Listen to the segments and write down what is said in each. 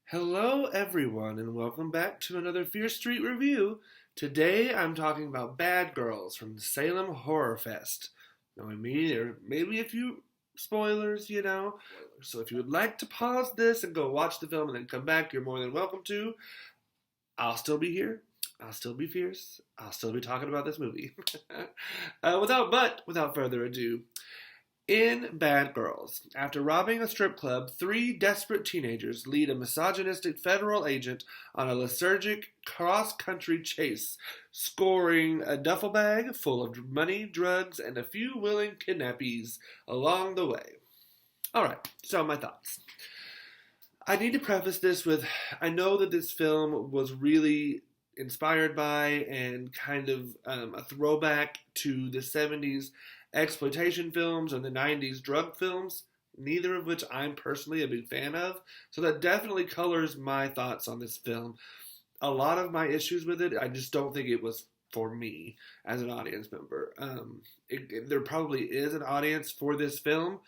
Hello, everyone, and welcome back to another Fear Street review. Today I'm talking about Bad Girls from the Salem Horror Fest. Knowing me, there may be a few spoilers. So if you would like to pause this and go watch the film and then come back, you're more than welcome to. I'll still be here. I'll still be fierce. I'll still be talking about this movie. Without further ado, in Bad Girls, after robbing a strip club, three desperate teenagers lead a misogynistic federal agent on a lethargic cross-country chase, scoring a duffel bag full of money, drugs, and a few willing kidnappees along the way. Alright, so my thoughts. I need to preface this with, I know that this film was really inspired by and kind of a throwback to the 70s exploitation films and the 90s drug films, neither of which I'm personally a big fan of. So that definitely colors my thoughts on this film. A lot of my issues with it, I just don't think it was for me as an audience member. There probably is an audience for this film.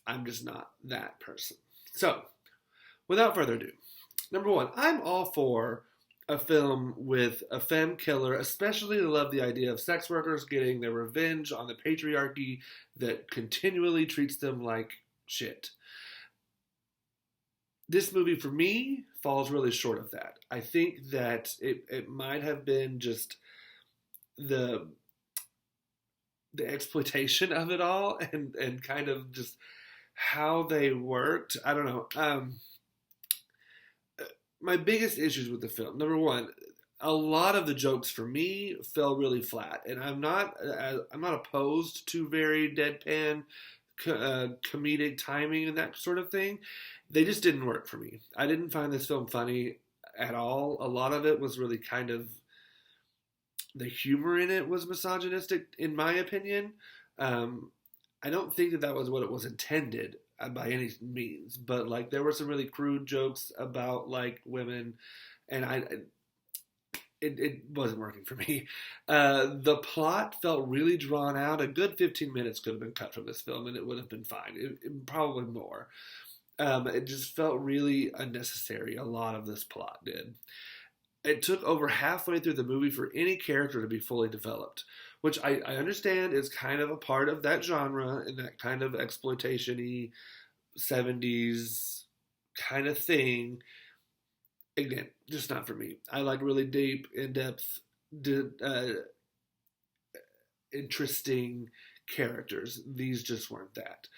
I'm just not that person. So, without further ado, number one, I'm all for a film with a femme killer, especially to love the idea of sex workers getting their revenge on the patriarchy that continually treats them like shit. This movie, for me, falls really short of that. I think that it might have been just the exploitation of it all and kind of just how they worked. I don't know. My biggest issues with the film, number one, a lot of the jokes for me fell really flat, and I'm not opposed to very deadpan comedic timing and that sort of thing. They just didn't work for me. I didn't find this film funny at all. A lot of it was really kind of, the humor in it was misogynistic, in my opinion. I don't think that was what it was intended by any means, but like there were some really crude jokes about like women, and it wasn't working for me. The plot felt really drawn out. A good 15 minutes could have been cut from this film, and it would have been fine. Probably more. It just felt really unnecessary. A lot of this plot did. It took over halfway through the movie for any character to be fully developed, which I understand is kind of a part of that genre and that kind of exploitation-y 70s kind of thing. Again, just not for me. I like really deep, in-depth, interesting characters. These just weren't that.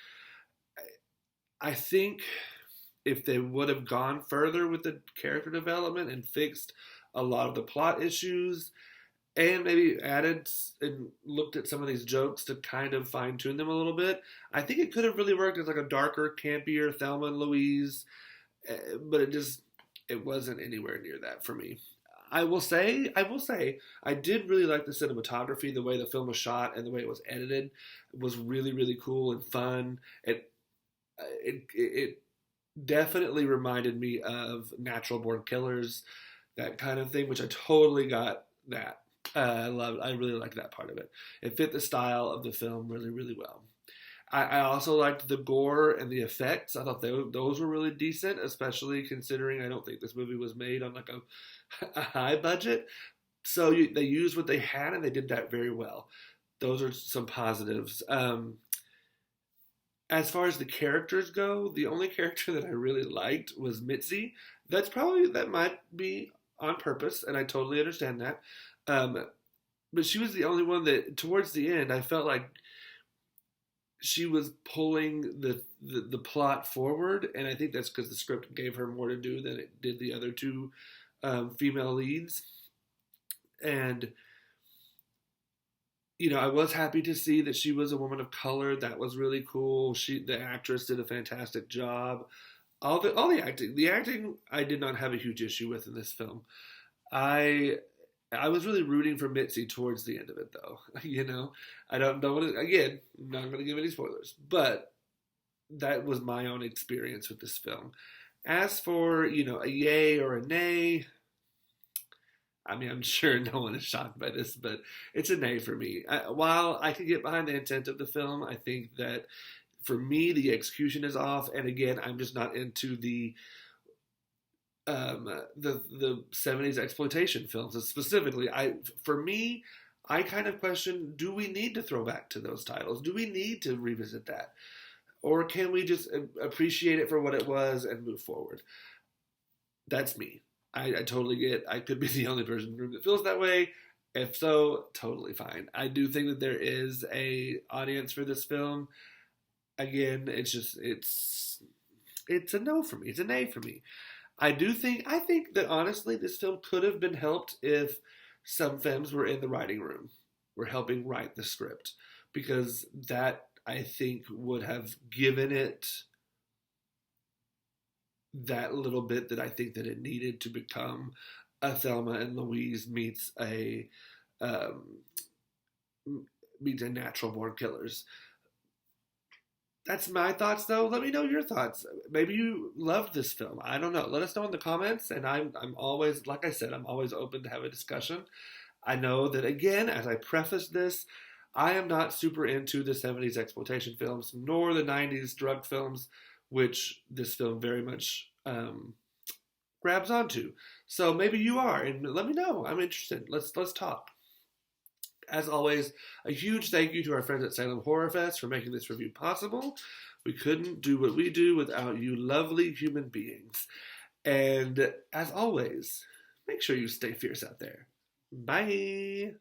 I think if they would have gone further with the character development and fixed a lot of the plot issues, and maybe added and looked at some of these jokes to kind of fine-tune them a little bit, I think it could have really worked as like a darker, campier Thelma and Louise, but it wasn't anywhere near that for me. I will say, I did really like the cinematography, the way the film was shot and the way it was edited. It was really, really cool and fun. It definitely reminded me of Natural Born Killers, that kind of thing, which I totally got that. I really liked that part of it. It fit the style of the film really, really well. I also liked the gore and the effects. I thought those were really decent, especially considering I don't think this movie was made on like a high budget. So they used what they had, and they did that very well. Those are some positives. As far as the characters go, the only character that I really liked was Mitzi. That might be on purpose, and I totally understand that. But she was the only one that, towards the end, I felt like she was pulling the plot forward, and I think that's because the script gave her more to do than it did the other two female leads. And I was happy to see that she was a woman of color. That was really cool. The actress did a fantastic job. All the acting I did not have a huge issue with in this film. I was really rooting for Mitzi towards the end of it, though. I don't want to, again, I'm not going to give any spoilers, but that was my own experience with this film. As for, a yay or a nay, I mean, I'm sure no one is shocked by this, but it's a nay for me. While I can get behind the intent of the film, I think that for me, the execution is off. And again, I'm just not into the the 70s exploitation films. Specifically, for me, I kind of question: do we need to throw back to those titles? Do we need to revisit that, or can we just appreciate it for what it was and move forward? That's me. I totally get. I could be the only person in the room that feels that way. If so, totally fine. I do think that there is a audience for this film. Again, it's a no for me. It's an A for me. I think that honestly, this film could have been helped if some femmes were in the writing room, were helping write the script, because that I think would have given it that little bit that I think that it needed to become a Thelma and Louise um, meets a Natural Born Killers. That's my thoughts, though. Let me know your thoughts. Maybe you loved this film. I don't know. Let us know in the comments. And I'm always, like I said, I'm always open to have a discussion. I know that, again, as I preface this, I am not super into the 70s exploitation films, nor the 90s drug films, which this film very much grabs onto. So maybe you are, and let me know. I'm interested. Let's talk. As always, a huge thank you to our friends at Salem Horror Fest for making this review possible. We couldn't do what we do without you lovely human beings. And as always, make sure you stay fierce out there. Bye!